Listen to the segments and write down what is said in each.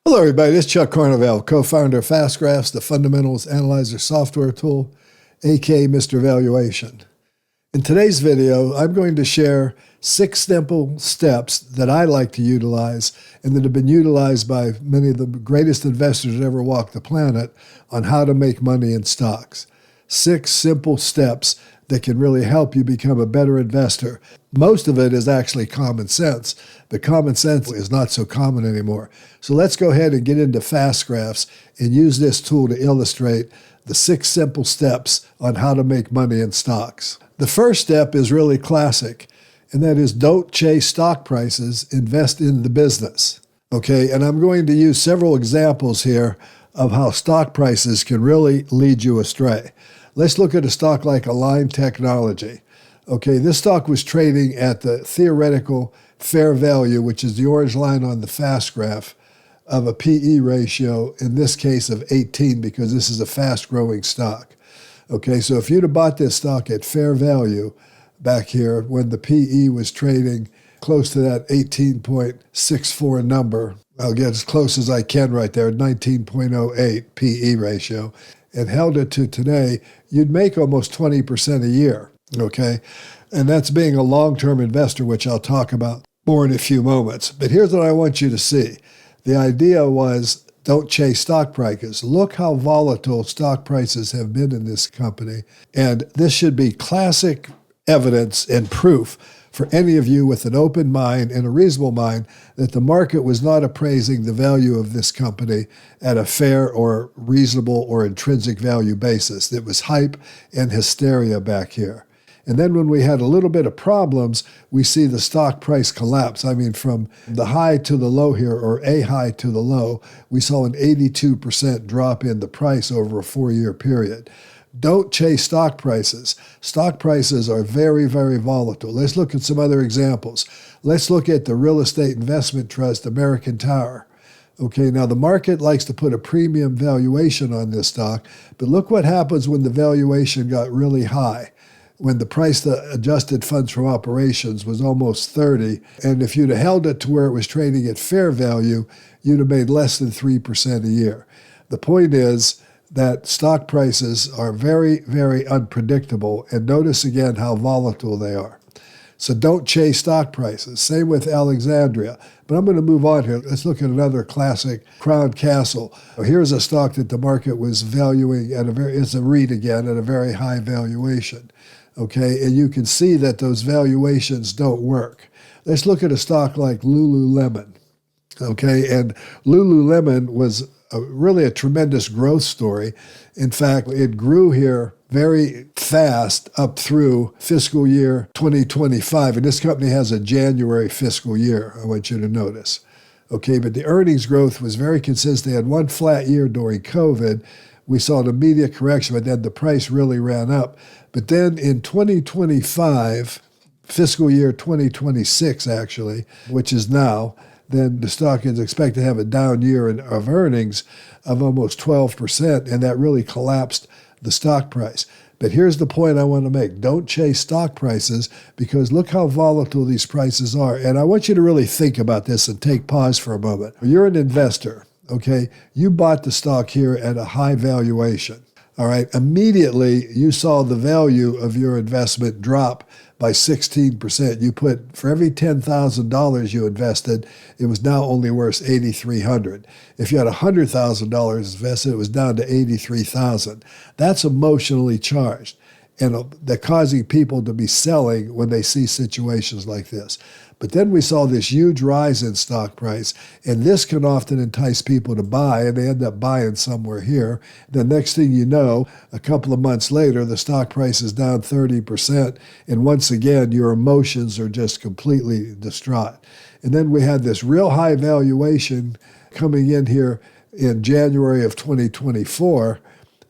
Hello, everybody. This is Chuck Carnevale, co-founder of FastGraphs, the Fundamentals Analyzer software tool, aka Mr. Valuation. In today's video, I'm going to share 6 simple steps that I like to utilize and that have been utilized by many of the greatest investors that ever walked the planet on how to make money in stocks. 6 simple steps that can really help you become a better investor. Most of it is actually common sense, but common sense is not so common anymore. So let's go ahead and get into FastGraphs and use this tool to illustrate the 6 simple steps on how to make money in stocks. The first step is really classic, and that is don't chase stock prices, invest in the business. Okay, and I'm going to use several examples here of how stock prices can really lead you astray. Let's look at a stock like Align Technology. Okay, this stock was trading at the theoretical fair value, which is the orange line on the fast graph, of a PE ratio, in this case of 18, because this is a fast-growing stock. Okay, so if you'd have bought this stock at fair value back here when the PE was trading close to that 18.64 number, I'll get as close as I can right there, 19.08 PE ratio, and held it to today, you'd make almost 20% a year, okay? And that's being a long-term investor, which I'll talk about more in a few moments. But here's what I want you to see. The idea was don't chase stock prices. Look how volatile stock prices have been in this company. And this should be classic evidence and proof for any of you with an open mind and a reasonable mind that the market was not appraising the value of this company at a fair or reasonable or intrinsic value basis. It was hype and hysteria back here. And then when we had a little bit of problems, we see the stock price collapse. I mean, from the high to the low here, or a high to the low, we saw an 82% drop in the price over a 4-year period. Don't chase stock prices. Stock prices are very, very volatile. Let's look at some other examples. Let's look at the real estate investment trust, American Tower. Okay, now the market likes to put a premium valuation on this stock, but look what happens when the valuation got really high. When the price to adjusted funds from operations was almost 30, and if you'd have held it to where it was trading at fair value, you'd have made less than 3% a year. The point is that stock prices are very, very unpredictable, and notice again how volatile they are. So don't chase stock prices. Same with Alexandria. But I'm going to move on here. Let's look at another classic, Crown Castle. Here's a stock that the market was valuing at it's a REIT again, at a very high valuation. Okay, and you can see that those valuations don't work. Let's look at a stock like Lululemon. Okay, and Lululemon was really a tremendous growth story. In fact, it grew here very fast up through fiscal year 2025. And this company has a January fiscal year, I want you to notice. Okay, but the earnings growth was very consistent. They had one flat year during COVID. We saw an immediate correction, but then the price really ran up. But then in 2025, fiscal year 2026 actually, which is now, then the stock is expected to have a down year of earnings of almost 12%, and that really collapsed the stock price. But here's the point I want to make. Don't chase stock prices, because look how volatile these prices are. And I want you to really think about this and take pause for a moment. You're an investor, okay? You bought the stock here at a high valuation. All right, immediately you saw the value of your investment drop by 16%. You put, for every $10,000 you invested, it was now only worth $8,300. If you had $100,000 invested, it was down to $83,000. That's emotionally charged, and they're causing people to be selling when they see situations like this. But then we saw this huge rise in stock price, and this can often entice people to buy, and they end up buying somewhere here. The next thing you know, a couple of months later, the stock price is down 30%, and once again, your emotions are just completely distraught. And then we had this real high valuation coming in here in January of 2024,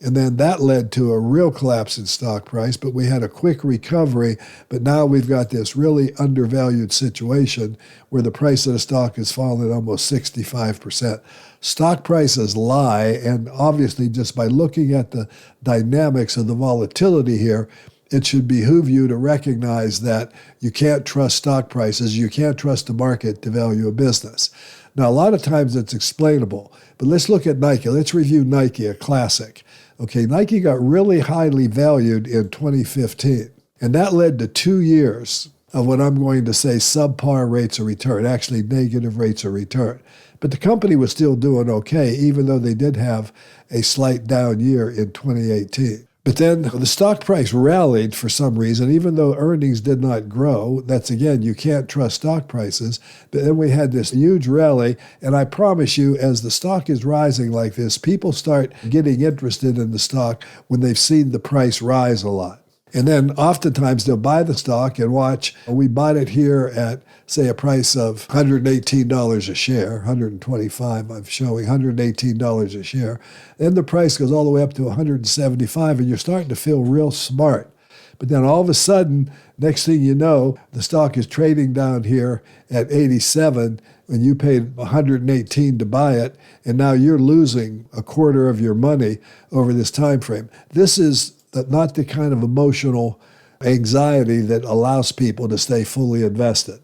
and then that led to a real collapse in stock price, but we had a quick recovery. But now we've got this really undervalued situation where the price of the stock has fallen almost 65%. Stock prices lie, and obviously just by looking at the dynamics of the volatility here, it should behoove you to recognize that you can't trust stock prices, you can't trust the market to value a business. Now, a lot of times it's explainable, but let's look at Nike. Let's review Nike, a classic. Okay, Nike got really highly valued in 2015, and that led to 2 years of what I'm going to say subpar rates of return, actually negative rates of return. But the company was still doing okay, even though they did have a slight down year in 2018. But then the stock price rallied for some reason, even though earnings did not grow. That's, again, you can't trust stock prices. But then we had this huge rally, and I promise you, as the stock is rising like this, people start getting interested in the stock when they've seen the price rise a lot. And then oftentimes they'll buy the stock and watch. We bought it here at, say, a price of $118 a share, $125, I'm showing $118 a share. Then the price goes all the way up to $175, and you're starting to feel real smart. But then all of a sudden, next thing you know, the stock is trading down here at 87, and you paid $118 to buy it, and now you're losing a quarter of your money over this time frame. This is not the kind of emotional anxiety that allows people to stay fully invested,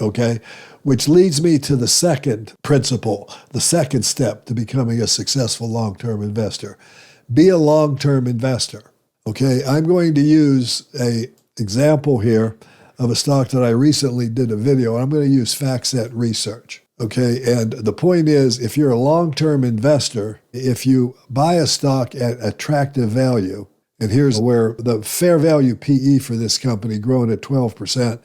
okay? Which leads me to the second principle, the second step to becoming a successful long-term investor. Be a long-term investor, okay? I'm going to use an example here of a stock that I recently did a video. I'm going to use FactSet Research. Okay, and the point is, if you're a long-term investor, if you buy a stock at attractive value, and here's where the fair value PE for this company growing at 12%,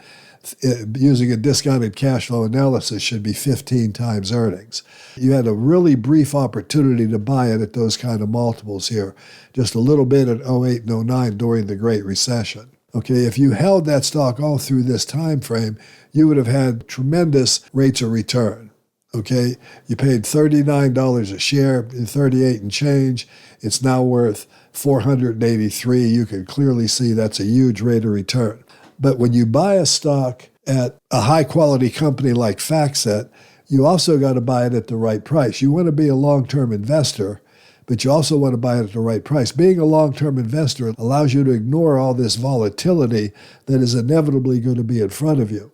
using a discounted cash flow analysis should be 15 times earnings. You had a really brief opportunity to buy it at those kind of multiples here, just a little bit at 08 and 09 during the Great Recession. Okay, if you held that stock all through this time frame, you would have had tremendous rates of return. Okay, you paid $39 a share, 38 and change. It's now worth $483. You can clearly see that's a huge rate of return. But when you buy a stock at a high-quality company like FactSet, you also got to buy it at the right price. You want to be a long-term investor, but you also want to buy it at the right price. Being a long-term investor allows you to ignore all this volatility that is inevitably going to be in front of you.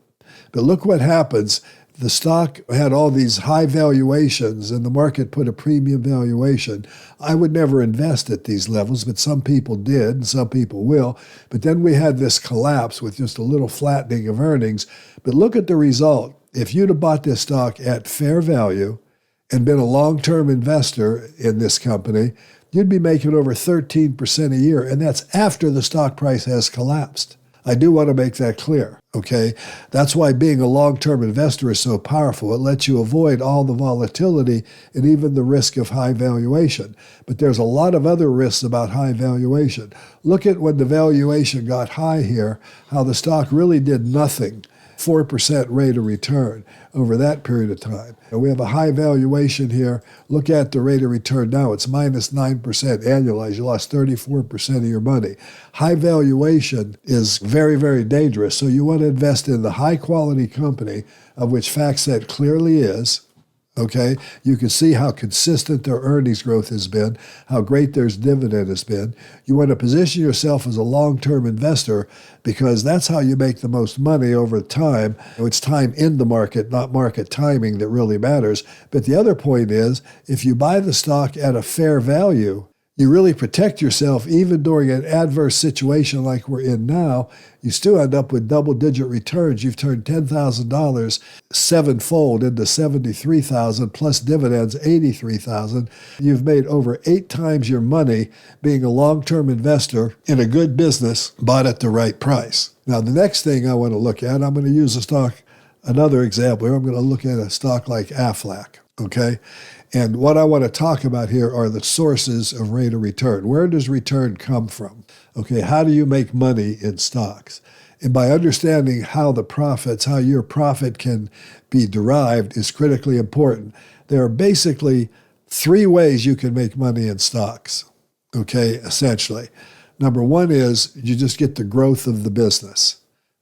But look what happens. The stock had all these high valuations, and the market put a premium valuation. I would never invest at these levels, but some people did, and some people will. But then we had this collapse with just a little flattening of earnings. But look at the result. If you'd have bought this stock at fair value and been a long-term investor in this company, you'd be making over 13% a year, and that's after the stock price has collapsed. I do want to make that clear, okay? That's why being a long-term investor is so powerful. It lets you avoid all the volatility and even the risk of high valuation. But there's a lot of other risks about high valuation. Look at when the valuation got high here, how the stock really did nothing. 4% rate of return over that period of time. And we have a high valuation here. Look at the rate of return now. It's minus 9% annualized. You lost 34% of your money. High valuation is very, very dangerous. So you want to invest in the high-quality company, of which FactSet clearly is. Okay, you can see how consistent their earnings growth has been, how great their dividend has been. You want to position yourself as a long-term investor because that's how you make the most money over time. It's time in the market, not market timing, that really matters. But the other point is, if you buy the stock at a fair value, you really protect yourself even during an adverse situation like we're in now. You still end up with double-digit returns. You've turned $10,000 sevenfold into $73,000 plus dividends, $83,000. You've made over 8 times your money being a long-term investor in a good business bought at the right price. Now, the next thing I want to look at, I'm going to use a stock, another example here. I'm going to look at a stock like Aflac, okay? And what I want to talk about here are the sources of rate of return. Where does return come from? Okay, how do you make money in stocks? And by understanding how your profit can be derived is critically important. There are basically 3 ways you can make money in stocks, okay, essentially. Number 1 is you just get the growth of the business.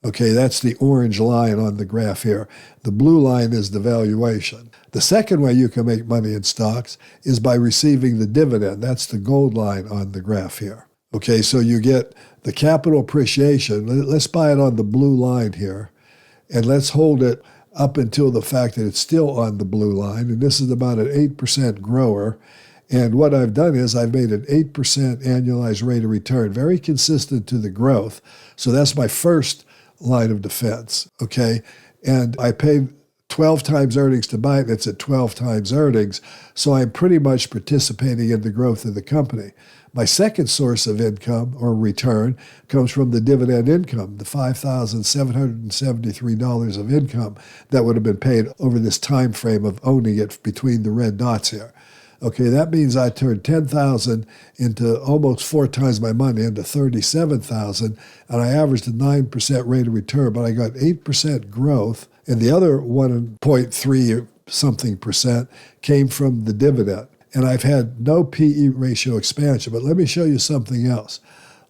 Okay, that's the orange line on the graph here. The blue line is the valuation. The second way you can make money in stocks is by receiving the dividend. That's the gold line on the graph here. Okay, so you get the capital appreciation. Let's buy it on the blue line here, and let's hold it up until the fact that it's still on the blue line. And this is about an 8% grower. And what I've done is I've made an 8% annualized rate of return, very consistent to the growth. So that's my first line of defense, okay? And I paid 12 times earnings to buy it, and it's at 12 times earnings. So I'm pretty much participating in the growth of the company. My second source of income or return comes from the dividend income, the $5,773 of income that would have been paid over this time frame of owning it between the red dots here. Okay, that means I turned $10,000 into almost 4 times my money, into $37,000, and I averaged a 9% rate of return, but I got 8% growth, and the other 1.3 something percent came from the dividend. And I've had no PE ratio expansion. But let me show you something else.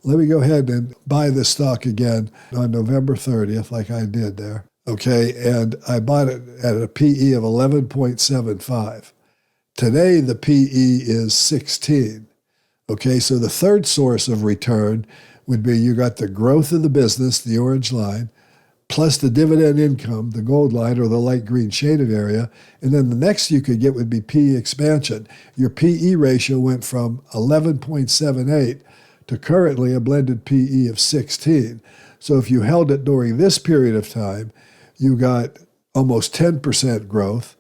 Let me go ahead and buy this stock again on November 30th, like I did there. Okay, and I bought it at a PE of 11.75. Today, the PE is 16. Okay, so the third source of return would be you got the growth of the business, the orange line, plus the dividend income, the gold line or the light green shaded area. And then the next you could get would be PE expansion. Your PE ratio went from 11.78 to currently a blended PE of 16. So if you held it during this period of time, you got almost 10% growth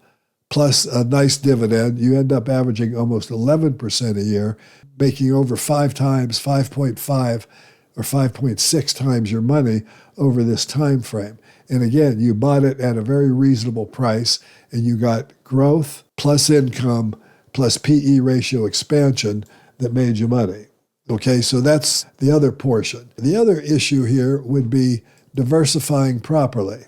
plus a nice dividend. You end up averaging almost 11% a year, making over 5.5 or 5.6 times your money over this time frame. And again, you bought it at a very reasonable price, and you got growth plus income plus PE ratio expansion that made you money. Okay, so that's the other portion. The other issue here would be diversifying properly.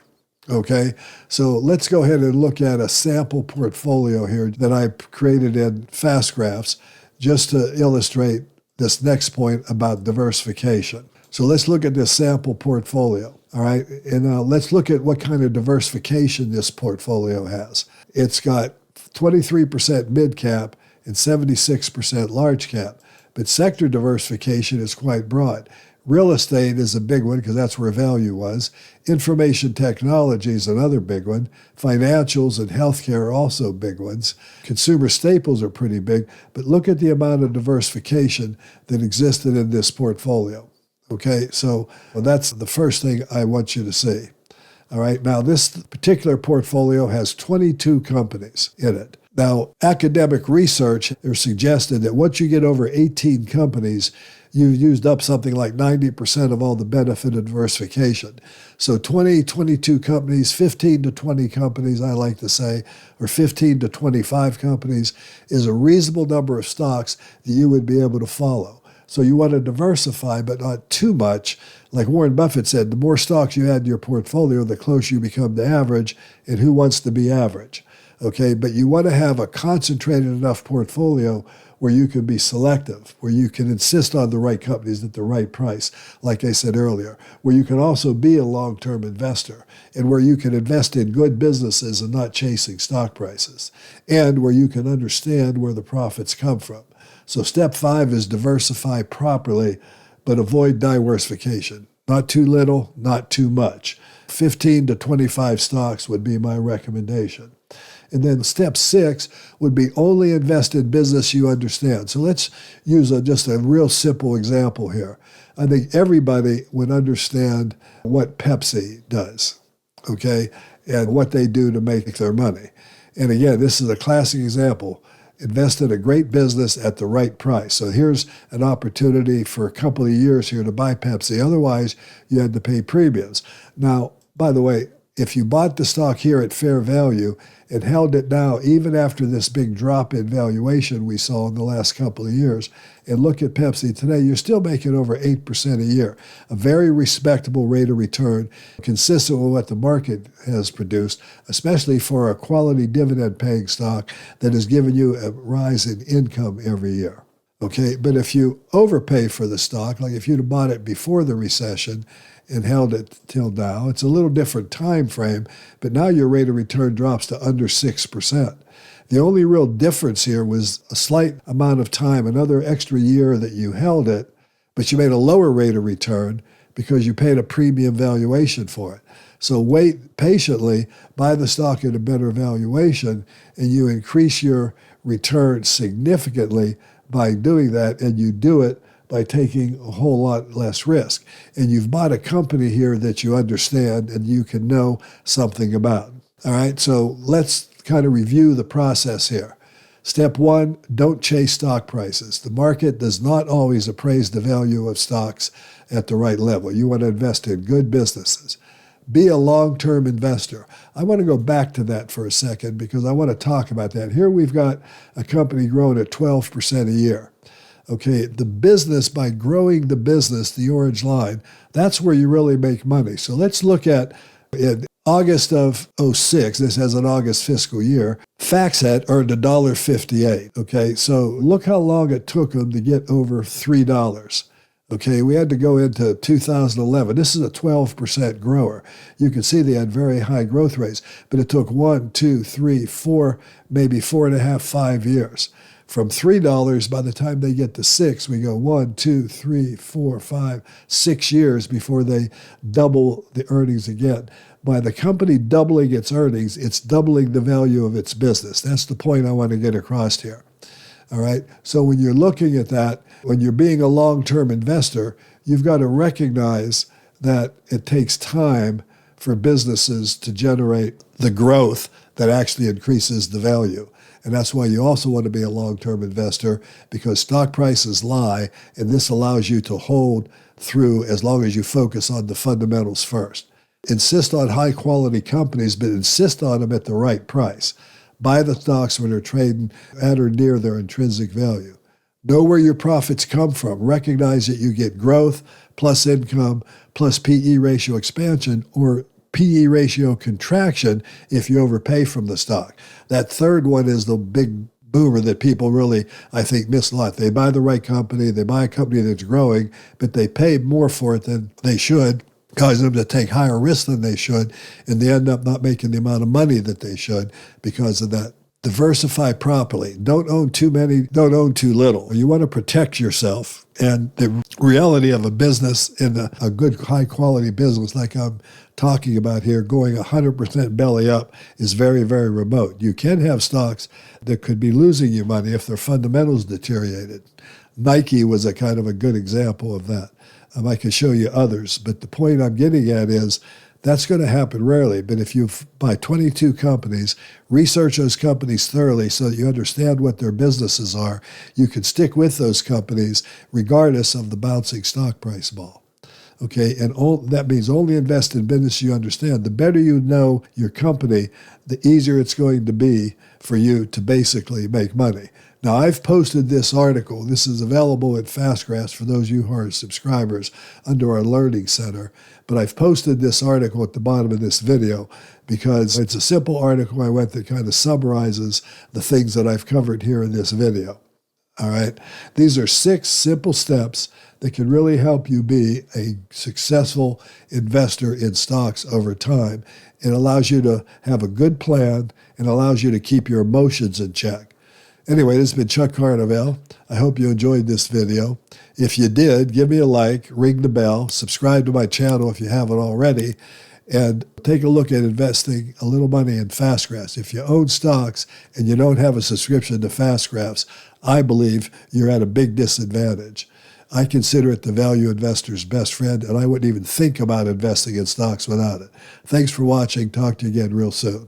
Okay, so let's go ahead and look at a sample portfolio here that I created in FastGraphs just to illustrate this next point about diversification. So let's look at this sample portfolio, all right? And let's look at what kind of diversification this portfolio has. It's got 23% mid-cap and 76% large cap, but sector diversification is quite broad. Real estate is a big one because that's where value was. Information technology is another big one. Financials and healthcare are also big ones. Consumer staples are pretty big, but look at the amount of diversification that existed in this portfolio. Okay, so that's the first thing I want you to see. All right, now this particular portfolio has 22 companies in it. Now, academic research has suggested that once you get over 18 companies, you've used up something like 90% of all the benefit of diversification. So 22 companies, 15 to 20 companies, I like to say, or 15 to 25 companies is a reasonable number of stocks that you would be able to follow. So you want to diversify, but not too much. Like Warren Buffett said, the more stocks you add to your portfolio, the closer you become to average, and who wants to be average? Okay, but you want to have a concentrated enough portfolio where you can be selective, where you can insist on the right companies at the right price, like I said earlier, where you can also be a long-term investor, and where you can invest in good businesses and not chasing stock prices, and where you can understand where the profits come from. So step 5 is diversify properly, but avoid diversification. Not too little, not too much. 15 to 25 stocks would be my recommendation. And then step 6 would be only invest in business you understand. So let's use just a real simple example here. I think everybody would understand what Pepsi does, okay, and what they do to make their money. And again, this is a classic example. Invest in a great business at the right price. So here's an opportunity for a couple of years here to buy Pepsi. Otherwise, you had to pay premiums. Now, by the way, if you bought the stock here at fair value and held it now, even after this big drop in valuation we saw in the last couple of years, and look at Pepsi today, you're still making over 8% a year. A very respectable rate of return, consistent with what the market has produced, especially for a quality dividend-paying stock that has given you a rise in income every year. Okay, but if you overpay for the stock, like if you'd have bought it before the recession and held it till now, it's a little different time frame, but now your rate of return drops to under 6%. The only real difference here was a slight amount of time, another extra year that you held it, but you made a lower rate of return because you paid a premium valuation for it. So wait patiently, buy the stock at a better valuation, and you increase your return significantly by doing that, and you do it by taking a whole lot less risk. And you've bought a company here that you understand and you can know something about. All right, so let's kind of review the process here. Step one, don't chase stock prices. The market does not always appraise the value of stocks at the right level. You want to invest in good businesses. Be a long-term investor. I want to go back to that for a second because I want to talk about that. Here we've got a company growing at 12% a year. Okay, the business, by growing the business, the orange line, that's where you really make money. So let's look at in August of 06, this has an August fiscal year, FactSet earned $1.58. Okay, so look how long it took them to get over $3. Okay, we had to go into 2011. This is a 12% grower. You can see they had very high growth rates, but it took 1, 2, 3, 4, maybe 4.5, 5 years. From $3, by the time they get to $6, we go 1, 2, 3, 4, 5, 6 years before they double the earnings again. By the company doubling its earnings, it's doubling the value of its business. That's the point I want to get across here. All right. So when you're looking at that, when you're being a long-term investor, you've got to recognize that it takes time for businesses to generate the growth that actually increases the value. And that's why you also want to be a long-term investor, because stock prices lie, and this allows you to hold through as long as you focus on the fundamentals first. Insist on high-quality companies, but insist on them at the right price. Buy the stocks when they're trading at or near their intrinsic value. Know where your profits come from. Recognize that you get growth plus income plus PE ratio expansion or PE ratio contraction if you overpay from the stock. That third one is the big boomer that people really, I think, miss a lot. They buy the right company, they buy a company that's growing, but they pay more for it than they should, causing them to take higher risks than they should, and they end up not making the amount of money that they should because of that. Diversify properly. Don't own too many, don't own too little. You want to protect yourself. And the reality of a business in a good, high-quality business like I'm talking about here, going 100% belly up is very, very remote. You can have stocks that could be losing you money if their fundamentals deteriorated. Nike was a kind of a good example of that. I can show you others, but the point I'm getting at is that's going to happen rarely. But if you buy 22 companies, research those companies thoroughly so that you understand what their businesses are, you can stick with those companies regardless of the bouncing stock price ball. Okay, and that means only invest in business you understand. The better you know your company, the easier it's going to be for you to basically make money. Now, I've posted this article. This is available at FastGraphs for those of you who are subscribers under our Learning Center. But I've posted this article at the bottom of this video because it's a simple article I went that kind of summarizes the things that I've covered here in this video. All right? These are 6 simple steps that can really help you be a successful investor in stocks over time. It allows you to have a good plan and allows you to keep your emotions in check. Anyway, this has been Chuck Carnevale. I hope you enjoyed this video. If you did, give me a like, ring the bell, subscribe to my channel if you haven't already, and take a look at investing a little money in FastGraphs. If you own stocks and you don't have a subscription to FastGraphs, I believe you're at a big disadvantage. I consider it the value investor's best friend, and I wouldn't even think about investing in stocks without it. Thanks for watching. Talk to you again real soon.